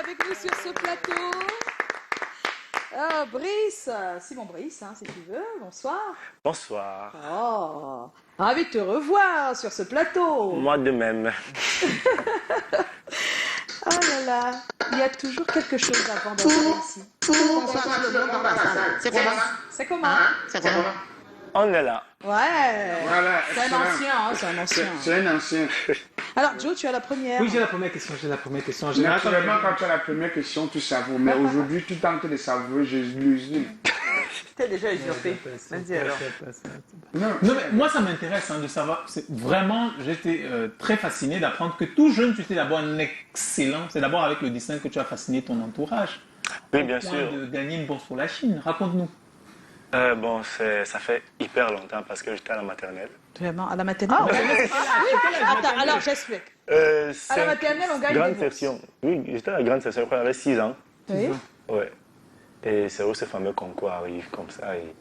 avec nous sur ce plateau. Brice, Simon Brice, hein, si tu veux, bonsoir. Bonsoir. Oh, ravi de te revoir sur ce plateau. Moi de même. Oh là là, il y a toujours quelque chose avant d'arriver ici. C'est comment? C'est comment? C'est comment? On est là. Ouais, Voilà, c'est un excellent. ancien, hein, c'est un ancien. C'est un ancien. Alors Joe, tu as la première. Oui, j'ai la première question. En général, Naturellement, quand tu as la première question, tu savoures. Mais aujourd'hui, tu tentes de savourer Jésus. T'es déjà usurpé. Vas-y alors. Non, Non, mais moi, ça m'intéresse de savoir. Vraiment, j'étais très fasciné d'apprendre que tout jeune, tu étais d'abord un excellent. C'est d'abord avec le dessin que tu as fasciné ton entourage. Oui, bien au point sûr. de gagner une bourse pour la Chine. Raconte-nous. Bon, ça fait hyper longtemps parce que j'étais à la maternelle. Vraiment, à la maternelle. Attends, alors j'explique. À la maternelle, on gagne grande des bourses. section. Oui, j'étais à la grande section, je crois, j'avais 6 ans. Oui. Ouais. Et c'est où ce fameux concours arrive comme ça. Et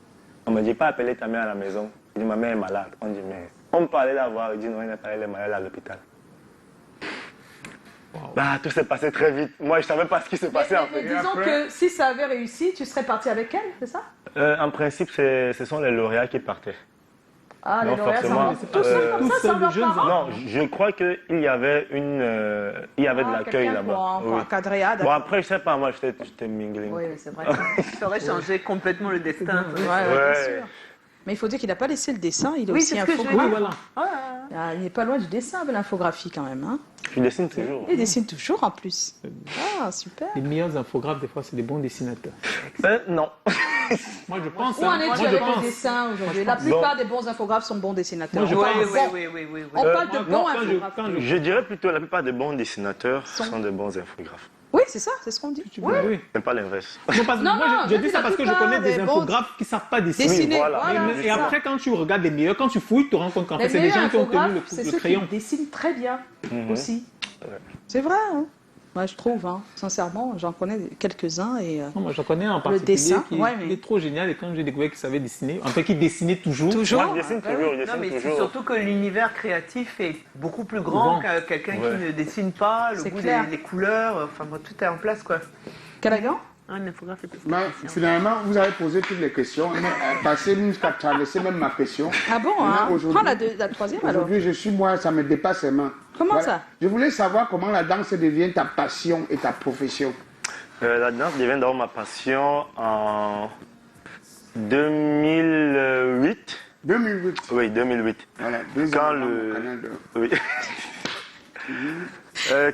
on me dit pas appeler ta mère à la maison. Il dit ma mère est malade. On dit mais on peut aller la voir. Il dit non, il n'est pas elle est malade à l'hôpital. Wow. Bah, tout s'est passé très vite. Moi, je savais pas ce qui se passait en Mais fait. disons que si ça avait réussi, tu serais parti avec elle, c'est ça? En principe, ce sont les lauréats qui partaient. Ah, les Non, lauréats, ça forcément, va tout seul comme tout ça, seul, sans les leurs jeunes parents? Non, je crois qu'il y avait il y avait de l'accueil là-bas. Pour Oui. encadrer, ah, Bon, d'accord. après, je sais pas, moi, j'étais mingling. Oui, mais c'est vrai. Ça aurait changé complètement le destin. Ouais, Ouais. bien sûr. Mais il faut dire qu'il n'a pas laissé le dessin, il est Oui, aussi c'est ce que je infographe. veux Oui, dire. voilà. Ah, il n'est pas loin du dessin de l'infographie quand même. Hein. Je dessine toujours. Il dessine toujours en plus. Ah, super. Les meilleurs infographes, des fois, c'est des bons dessinateurs. Non. Moi, je pense. Où en Moi, es-tu je avec le pense. dessin aujourd'hui? La plupart des bons infographes sont bons dessinateurs. Moi, je On parle pense. de bons. Oui. On parle de Moi, bons quand infographes. Je dirais plutôt la plupart des bons dessinateurs sont des bons infographes. Oui, c'est ça, c'est ce qu'on dit. Oui. Oui. C'est pas l'inverse. Non, parce que Non, moi, non, je je dis dis ça la parce que je plupart connais des des bons infographes qui ne savent pas dessiner. Dessiner, voilà. voilà. Et c'est ça. après, quand tu regardes les meilleurs, quand tu fouilles, tu te rends compte qu'en fait, Les c'est des meilleurs gens qui ont tenu infographes, c'est le ceux crayon. qui dessinent très bien aussi. Ouais. C'est vrai, hein. Moi, je trouve, hein. Sincèrement, j'en connais quelques-uns et... Non, moi, je connais un particulier dessin, qui ouais, mais- il est trop génial. Et quand j'ai découvert qu'il savait dessiner, en fait, qu'il dessinait toujours. Toujours. Moi, je dessine toujours, je Non, dessine mais c'est toujours. surtout que l'univers créatif est beaucoup plus grand que quelqu'un Ouais. qui ne dessine pas, le C'est goût clair. des couleurs, enfin bon, tout est en place quoi. Callaghan? Un infographe est Mais finalement, vous avez posé toutes les questions. Passez jusqu'à traverser même ma question. Ah bon, Maintenant, hein? aujourd'hui- Prends la troisième alors. Aujourd'hui, je suis moi, ça me dépasse les mains. Comment ça? Je voulais savoir comment la danse devient ta passion et ta profession. La danse devient d'abord ma passion en 2008. 2008. Oui, 2008. Voilà, 2 Quand ans le- dans mon canal de... Oui.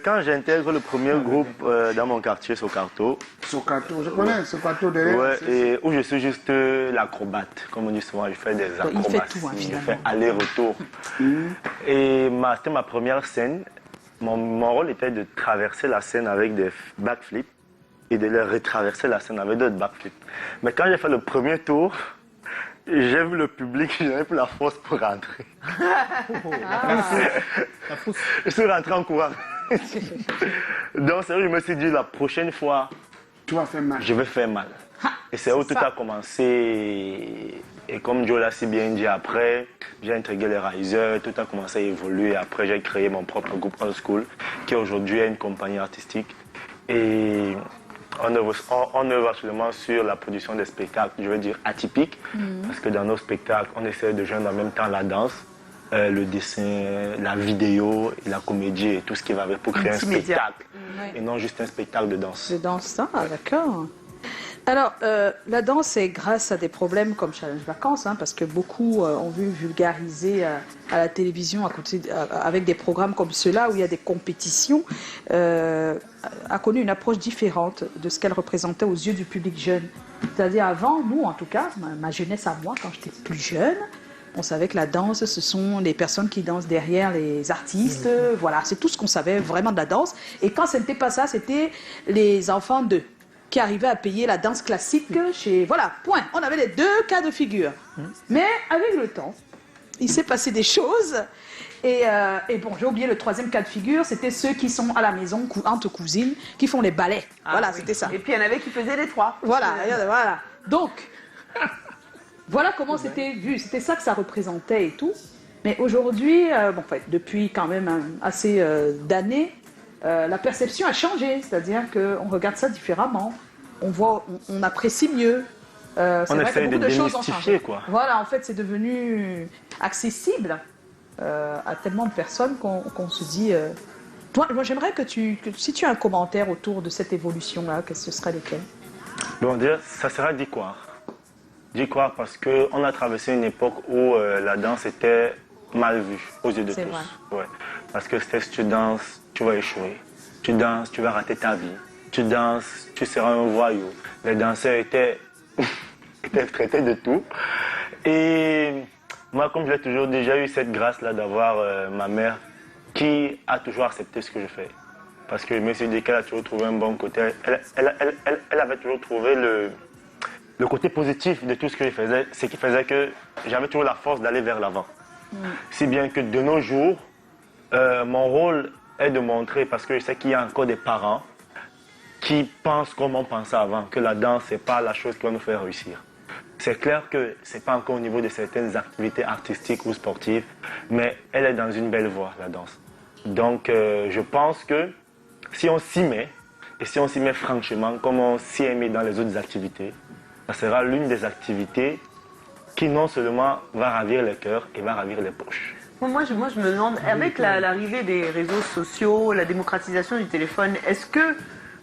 Quand j'intègre le premier groupe dans mon quartier, Socarto, Socato, je connais Socato derrière. ouais, et où je suis juste l'acrobate, comme on dit souvent, je fais des il fait acrobaties, tout, hein, je finalement. fais aller-retour. Et c'était ma première scène. Mon rôle était de traverser la scène avec des backflips et de les retraverser la scène avec d'autres backflips. Mais quand j'ai fait le premier tour, j'ai vu le public, j'avais plus la force pour rentrer. La fausse- Je suis rentré en courant. Donc c'est où je me suis dit la prochaine fois, Tu vas faire mal. je vais faire mal. Et c'est où tout ça. a commencé. Et comme Joe l'a si bien dit après, j'ai intégré les Risers, tout a commencé à évoluer. Après, j'ai créé mon propre groupe Old School, qui aujourd'hui est une compagnie artistique. Et on œuvre absolument sur la production des spectacles, je veux dire atypiques, parce que dans nos spectacles, on essaie de joindre en même temps la danse, le dessin, la vidéo, et la comédie et tout ce qui va avec pour créer un Multimédia. spectacle. Ouais. Et non juste un spectacle de danse. Je danse ça, d'accord. Alors, la danse, c'est grâce à des problèmes comme Challenge Vacances, hein, parce que beaucoup ont vu vulgariser à la télévision avec des programmes comme ceux-là où il y a des compétitions, a connu une approche différente de ce qu'elle représentait aux yeux du public jeune. C'est-à-dire avant, nous en tout cas, ma jeunesse à moi, quand j'étais plus jeune, on savait que la danse, ce sont les personnes qui dansent derrière les artistes. Voilà, c'est tout ce qu'on savait vraiment de la danse. Et quand ce n'était pas ça, c'était les enfants d'eux qui arrivaient à payer la danse classique chez... Voilà, point. On avait les deux cas de figure. Mais avec le temps, il s'est passé des choses. Et bon, j'ai oublié le troisième cas de figure, c'était ceux qui sont à la maison, entre cousines, qui font les ballets. Voilà, Ah oui. c'était ça. Et puis il y en avait qui faisaient les trois. Voilà, voilà. Donc, voilà comment c'était vu. C'était ça que ça représentait et tout. Mais aujourd'hui, bon, en fait, depuis quand même assez d'années, la perception a changé, c'est-à-dire qu'on regarde ça différemment, on apprécie mieux. On essaie de démystifier, quoi. Voilà, en fait, c'est devenu accessible à tellement de personnes qu'on se dit... Toi, moi, j'aimerais que si tu as un commentaire autour de cette évolution-là, que ce serait lequel? Bon, déjà, ça sera d'y croire. D'y croire parce qu'on a traversé une époque où la danse était mal vue aux yeux de tous. Ouais. Parce que c'était si tu danses, tu vas échouer. Tu danses, tu vas rater ta vie. Tu danses, tu seras un voyou. Les danseurs étaient traités de tout. Et moi, comme j'ai toujours déjà eu cette grâce-là d'avoir ma mère qui a toujours accepté ce que je fais. Parce que je me suis dit qu'elle a toujours trouvé un bon côté. Elle avait toujours trouvé le côté positif de tout ce que je faisais, ce qui faisait que j'avais toujours la force d'aller vers l'avant. Si bien que de nos jours, mon rôle est de montrer, parce que je sais qu'il y a encore des parents qui pensent comme on pensait avant, que la danse, ce n'est pas la chose qui va nous faire réussir. C'est clair que ce n'est pas encore au niveau de certaines activités artistiques ou sportives, mais elle est dans une belle voie, la danse. Donc, je pense que si on s'y met, et si on s'y met franchement, comme on s'y est mis dans les autres activités, ça sera l'une des activités qui non seulement va ravir les cœurs et va ravir les poches. Moi, je me demande, avec l'arrivée des réseaux sociaux, la démocratisation du téléphone, est-ce que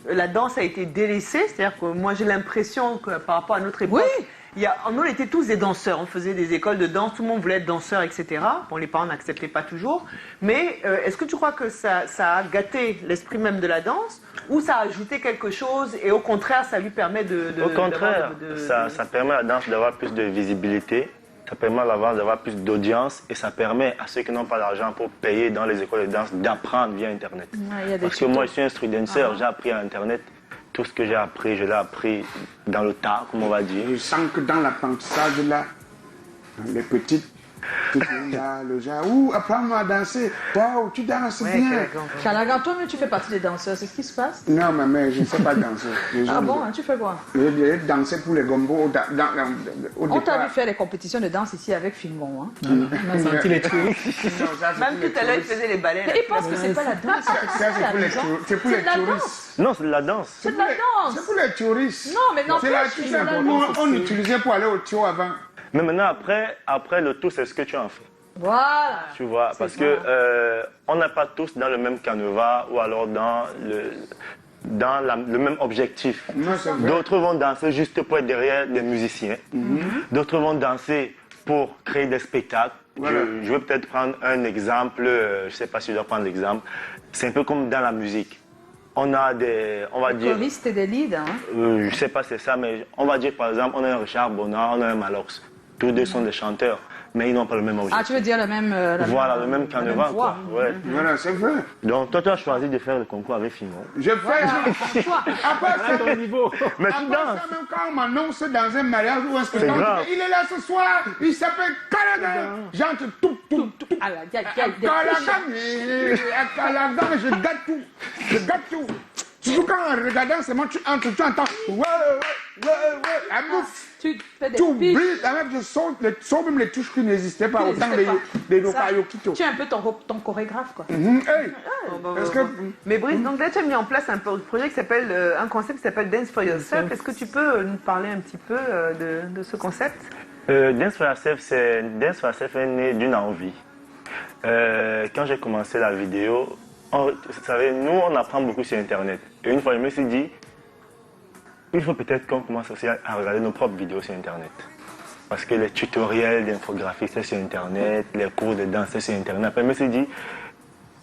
la danse a été délaissée? C'est-à-dire que moi, j'ai l'impression que par rapport à notre époque, on était tous des danseurs. On faisait des écoles de danse, tout le monde voulait être danseur, etc. Bon, les parents n'acceptaient pas toujours. Mais est-ce que tu crois que ça a gâté l'esprit même de la danse ou ça a ajouté quelque chose et au contraire, ça lui permet de... Au contraire, ça permet à la danse d'avoir plus de visibilité. Ça permet à la danse d'avoir plus d'audience et ça permet à ceux qui n'ont pas d'argent pour payer dans les écoles de danse d'apprendre via Internet. Parce que moi, je suis un street dancer, j'ai appris à Internet. Tout ce que j'ai appris, je l'ai appris dans le tas, comme on va dire. Je sens que dans l'apprentissage, là, les petites, le genre, apprends-moi à danser. Waouh, tu danses bien. Calagan, toi-même, tu fais partie des danseurs, c'est ce qui se passe? Non, mais je ne sais pas danser. Ah bon, tu fais quoi? J'ai dansé pour les gombos On t'a vu faire les compétitions de danse ici avec Fingon. Hein? On a senti les trucs. Même tout à l'heure, il faisait les ballets. Mais ils pensent que c'est pas la danse. C'est pour les touristes. Non, c'est de la danse. C'est de la danse. C'est pour les touristes. Non, mais non, c'est la on utilisait pour aller au tio avant. Mais maintenant, après le tout, c'est ce que tu en fais. Voilà. Tu vois, parce que on n'est pas tous dans le même canevas ou alors dans le même objectif. D'autres vont danser juste pour être derrière des musiciens. D'autres vont danser pour créer des spectacles. Voilà. Je vais peut-être prendre un exemple, je ne sais pas si je dois prendre l'exemple. C'est un peu comme dans la musique. On a des, on va dire... choristes et des leads, hein? Je ne sais pas si c'est ça, mais on va dire par exemple, on a un Richard Bonnard, on a un Malox. Tous deux sont des chanteurs, mais ils n'ont pas le même objectif. Ah, tu veux dire le même... le même canevas, quoi. Ouais. Voilà, c'est vrai. Donc, toi, tu as choisi de faire le concours avec Fingon. Je fais... Après ça, ton niveau. Mais tu danses. Même quand on m'annonce dans un mariage ou un spectacle, il est là ce soir, il s'appelle Calagan. J'entre tout. Calagan, je gâte tout. Toujours quand en regardant, c'est moi, tu entends. La bouffe. Tu fais des tout pitchs. brille, je saute même les touches qui n'existaient pas autant des Nokayokito. Tu es un peu ton chorégraphe, quoi. Mais Brice, donc là tu as mis en place un projet qui s'appelle, un concept qui s'appelle Dance for Yourself. Est-ce que tu peux nous parler un petit peu de ce concept? Dance for Yourself est né d'une envie. Quand j'ai commencé la vidéo, vous savez, nous on apprend beaucoup sur Internet. Et une fois je me suis dit, il faut peut-être qu'on commence aussi à regarder nos propres vidéos sur Internet. Parce que les tutoriels d'infographie, c'est sur Internet, les cours de danse, c'est sur Internet. Après, je me suis dit,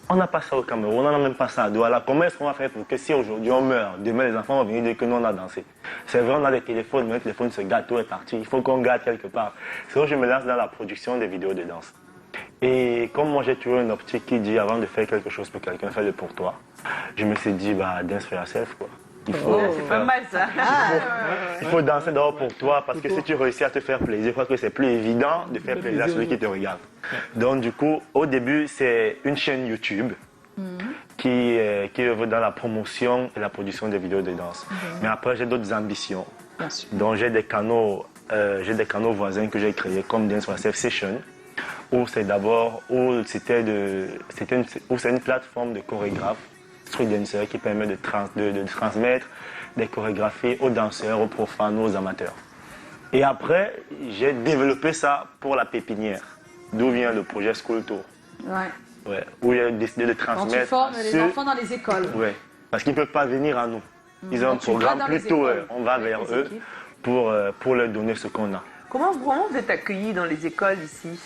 on n'a pas ça au Cameroun, on n'a même pas ça à Douala. Comment est-ce qu'on va faire pour que si aujourd'hui on meurt, demain les enfants vont venir dire que nous on a dansé? C'est vrai, on a des téléphones, mais le téléphone, ce gâteau est parti. Il faut qu'on garde quelque part. C'est vrai, je me lance dans la production des vidéos de danse. Et comme moi j'ai toujours une optique qui dit avant de faire quelque chose pour quelqu'un, fais-le pour toi. Je me suis dit, dance for yourself, quoi. C'est pas mal ça. Il faut danser d'abord pour toi parce que si tu réussis à te faire plaisir, je crois que c'est plus évident de faire plaisir à celui qui te regarde. Donc du coup, au début, c'est une chaîne YouTube qui œuvre dans la promotion et la production des vidéos de danse. Mais après, j'ai d'autres ambitions. Donc j'ai des canaux voisins que j'ai créés comme Dance for Yourself Session, où c'est une plateforme de chorégraphes street dancer qui permet de transmettre des chorégraphies aux danseurs, aux profanes, aux amateurs. Et après, j'ai développé ça pour la pépinière, d'où vient le projet School Tour. Ouais, où j'ai décidé de Quand transmettre. tu formes les enfants dans les écoles. Ouais, parce qu'ils ne peuvent pas venir à nous. Ils ont un programme plutôt, on va vers eux pour leur donner ce qu'on a. Comment vous êtes accueillis dans les écoles ici?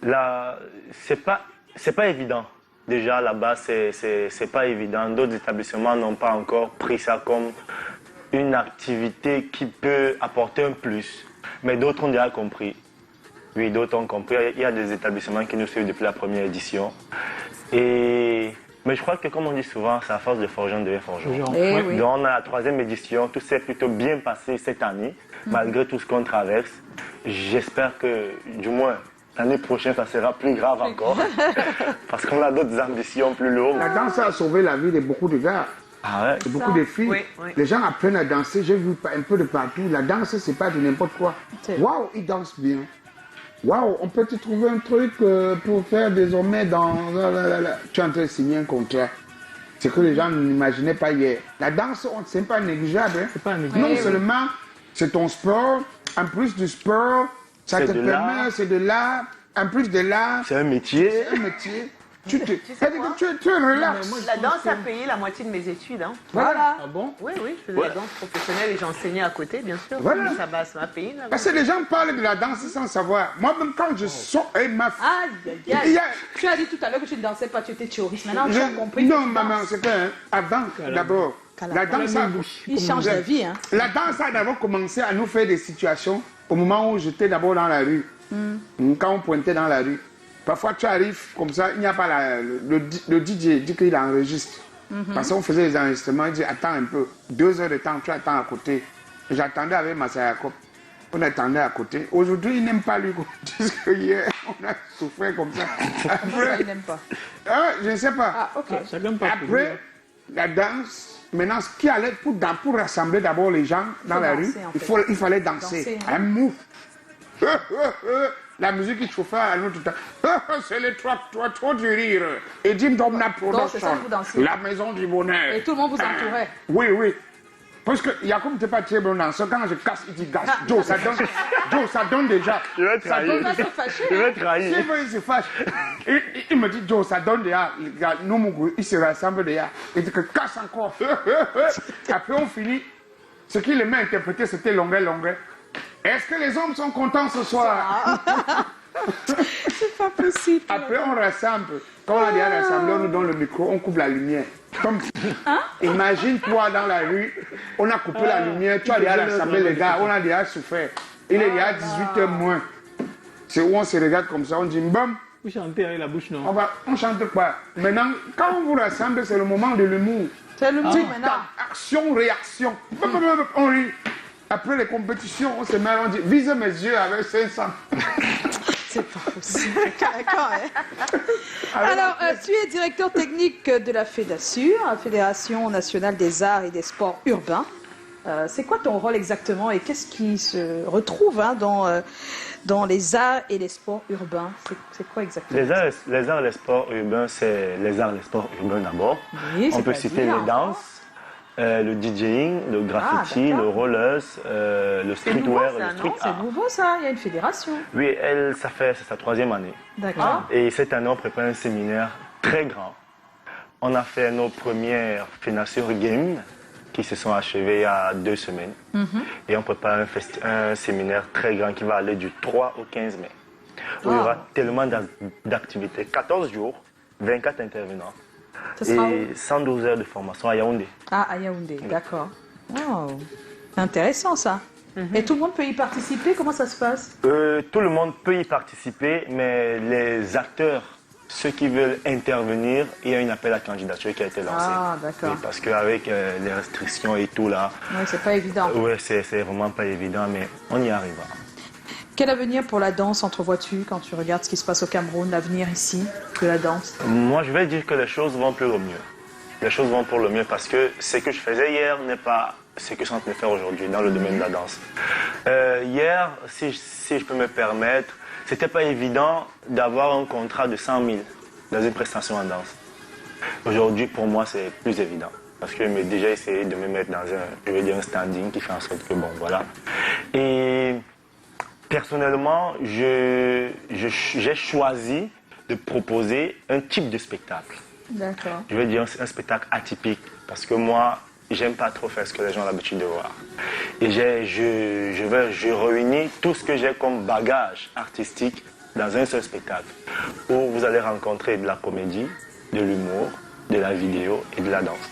Là, c'est pas évident. Déjà là-bas, c'est pas évident. D'autres établissements n'ont pas encore pris ça comme une activité qui peut apporter un plus. Mais d'autres ont déjà compris. Oui, d'autres ont compris. Il y a des établissements qui nous suivent depuis la première édition. Mais je crois que, comme on dit souvent, c'est à force de forgeant devient forgeron. Oui. Donc, on a la 3e édition. Tout s'est plutôt bien passé cette année, malgré tout ce qu'on traverse. J'espère que, du moins, l'année prochaine, ça sera plus grave encore. Parce qu'on a d'autres ambitions plus lourdes. La danse a sauvé la vie de beaucoup de gars. Ah ouais. De beaucoup de filles. Oui. Les gens apprennent à danser. J'ai vu un peu de partout. La danse, c'est pas de n'importe quoi. Waouh, ils dansent bien. Waouh, on peut te trouver un truc pour faire désormais dans... Tu es en train de signer un contrat. C'est que les gens n'imaginaient pas hier. La danse, c'est pas négligeable. Hein? C'est pas négligeable. Non seulement c'est ton sport, en plus du sport, ça te permet, c'est de l'art. En plus de l'art, C'est un métier. c'est un métier. Tu sais quoi? tu relaxes. La danse a payé la moitié de mes études. Hein. Voilà. Ah bon? Oui, je faisais la danse professionnelle et j'enseignais à côté, bien sûr. Voilà. Ça m'a payé. Là, Parce que les gens parlent de la danse sans savoir. Moi-même, quand je sors, Aïe, aïe, Il aïe. y a- Tu as dit tout à l'heure que tu ne dansais pas, tu étais théoriste. Maintenant, tu as compris. Non, que tu maman, danses. c'est que avant, d'abord, la danse a... Il change la vie, hein. La danse a d'abord commencé à nous faire des situations au moment où j'étais d'abord dans la rue. Quand on pointait dans la rue. Parfois, tu arrives comme ça, il n'y a pas le DJ dit qu'il enregistre. Parce qu'on faisait les enregistrements, il dit attends un peu, 2 heures de temps, tu attends à côté. J'attendais avec Masayakop. On attendait à côté. Aujourd'hui, il n'aime pas lui qu'on dise que hier, on a souffert comme ça. Après, Il n'aime pas. je ne sais pas. Ah, ok. Chacun part pour Après, la danse, maintenant, ce qui allait pour rassembler d'abord les gens dans la rue, danser, en fait. il fallait danser. Danser, Un move. La musique qui chauffait à nous tout le temps. C'est le trop du rire. Et Jim Domna c'est ça que vous Production. dansez. La maison du bonheur. Et tout le monde vous entourait. Oui. Parce que Yacoub n'était pas très bon danseur. Quand je casse, il dit gasse. Joe, ça donne déjà. Je vais trahir. On va se fâcher. Je vais C'est trahir. vrai, il se fâche. Il me dit, Joe, ça donne déjà. Les gars, nous, ils se rassemblent déjà. Il dit que casse encore. Après, on finit. Ce qu'il aimait interpréter, c'était longueur. Est-ce que les hommes sont contents ce soir? C'est pas possible. Après, on rassemble. Quand on a déjà rassemblé, on nous donne le micro, on coupe la lumière. Comme... Imagine-toi dans la rue, on a coupé la lumière, tu as déjà rassemblé les gars, on a déjà souffert. Il est déjà 18h moins. C'est où on se regarde comme ça, on dit bam, Vous chantez avec la bouche, non? on chante pas. Maintenant, quand on vous rassemble, c'est le moment de l'humour. C'est le truc maintenant. Action, réaction. On rit. Après les compétitions, on se met, on dit vise mes yeux avec 500. C'est pas possible. D'accord, hein. Alors, tu es directeur technique de la FEDASUR, la Fédération nationale des arts et des sports urbains. C'est quoi ton rôle exactement et qu'est-ce qui se retrouve dans les arts et les sports urbains? C'est quoi exactement? Les arts et les sports urbains, c'est les arts et les sports urbains d'abord. Oui, On peut citer les danses, le DJing, le graffiti, d'accord. le rollers, le streetwear, nouveau, ça, le street non? C'est art. nouveau ça, il y a une fédération. Oui, c'est sa 3e année. D'accord. Et cette année, on prépare un séminaire très grand. On a fait nos premières FENASUR Games qui se sont achevées il y a 2 semaines. Et on prépare un séminaire très grand qui va aller du 3 au 15 mai. Où il y aura tellement d'activités. 14 jours, 24 intervenants. Ça sera Et 112 heures de formation à Yaoundé. Ah, à Yaoundé, d'accord. Wow. C'est intéressant ça. Et tout le monde peut y participer, comment ça se passe? Tout le monde peut y participer, mais les acteurs, ceux qui veulent intervenir, il y a une appel à candidature qui a été lancé. Ah, d'accord. Oui, parce qu'avec les restrictions et tout là, Oui, c'est pas évident. c'est vraiment pas évident, mais on y arrivera. Quel avenir pour la danse entrevois-tu quand tu regardes ce qui se passe au Cameroun, l'avenir ici de la danse? Moi, je vais dire que les choses vont pour le mieux. Les choses vont pour le mieux parce que ce que je faisais hier n'est pas ce que je suis en train de faire aujourd'hui dans le domaine de la danse. Hier, si je peux me permettre, c'était pas évident d'avoir un contrat de 100 000 dans une prestation en danse. Aujourd'hui, pour moi, c'est plus évident. Parce que j'ai déjà essayé de me mettre dans un standing qui fait en sorte que, bon, voilà. Et personnellement, j'ai choisi de proposer un type de spectacle. D'accord. Je veux dire un spectacle atypique. Parce que moi, j'aime pas trop faire ce que les gens ont l'habitude de voir. Et je réunis tout ce que j'ai comme bagage artistique dans un seul spectacle. Où vous allez rencontrer de la comédie, de l'humour, de la vidéo et de la danse.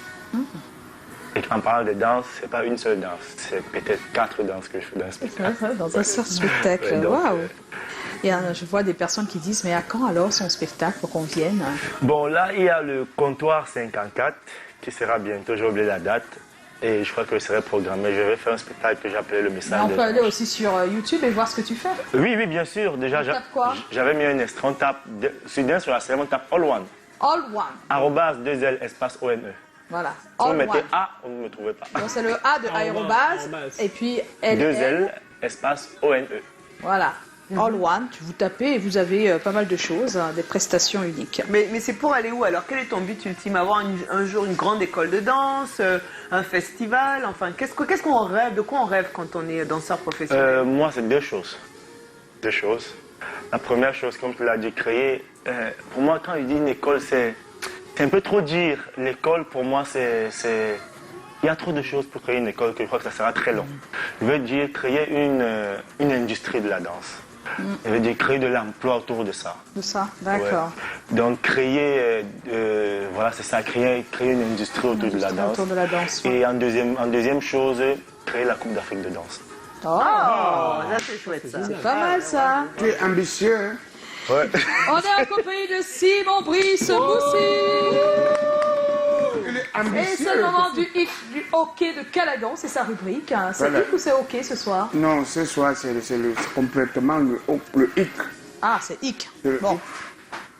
Et en parlant de danse, c'est pas une seule danse, c'est peut-être 4 danses que je fais dans un spectacle. Dans un seul spectacle, waouh! Et je vois des personnes qui disent, mais à quand alors son spectacle pour qu'on vienne? Bon, là, il y a le comptoir 54 qui sera bientôt, j'ai oublié la date. Et je crois que ce serait programmé. Je vais faire un spectacle que j'ai appelé Le Message. Mais on peut aller aussi sur YouTube et voir ce que tu fais. Oui, oui, bien sûr. Déjà, On tape quoi? j'avais mis un extrait. On tape, sur la scène, on tape All One. All One. Arrobas 2L espace ONE. Voilà. Si on All mettait One. A, on ne me trouvait pas. Donc c'est le A de aérobase et puis L. 2L espace ONE. Voilà. All One, vous tapez et vous avez pas mal de choses, des prestations uniques. Mais c'est pour aller où alors? Quel est ton but ultime? Avoir un jour une grande école de danse, un festival? Enfin, qu'est-ce qu'on rêve? De quoi on rêve quand on est danseur professionnel? Moi, c'est deux choses. Deux choses. La première chose, comme tu l'as dit, créer. Pour moi, quand il dit une école, c'est un peu trop dire. L'école, pour moi, c'est. Il y a trop de choses pour créer une école que je crois que ça sera très long. Je veux dire créer une industrie de la danse. Je veux dire créer de l'emploi autour de ça. De ça, d'accord. Ouais. Donc créer, voilà, c'est ça, créer une industrie autour de la danse. Autour de la danse. Ouais. Et en deuxième chose, créer la Coupe d'Afrique de danse. Oh, Ça c'est chouette ça. c'est pas mal ça. Tu es ambitieux, hein? Ouais. On est accompagné de Simon Brice Moussi. Il est Et ambitieux. c'est le moment du hockey de Caladan, c'est sa rubrique. Hein. C'est Voilà. hic ou c'est hockey ce soir? Non, ce soir, c'est complètement le hic. Ah, c'est hic. Le Bon, hic.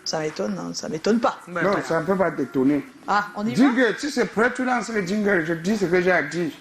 ça m'étonne, hein. Ça m'étonne pas. Non, ça ne peut pas t'étonner. Ah, on y va? Jingle, si c'est prêt, tu lances le jingle, je dis ce que j'ai à dire.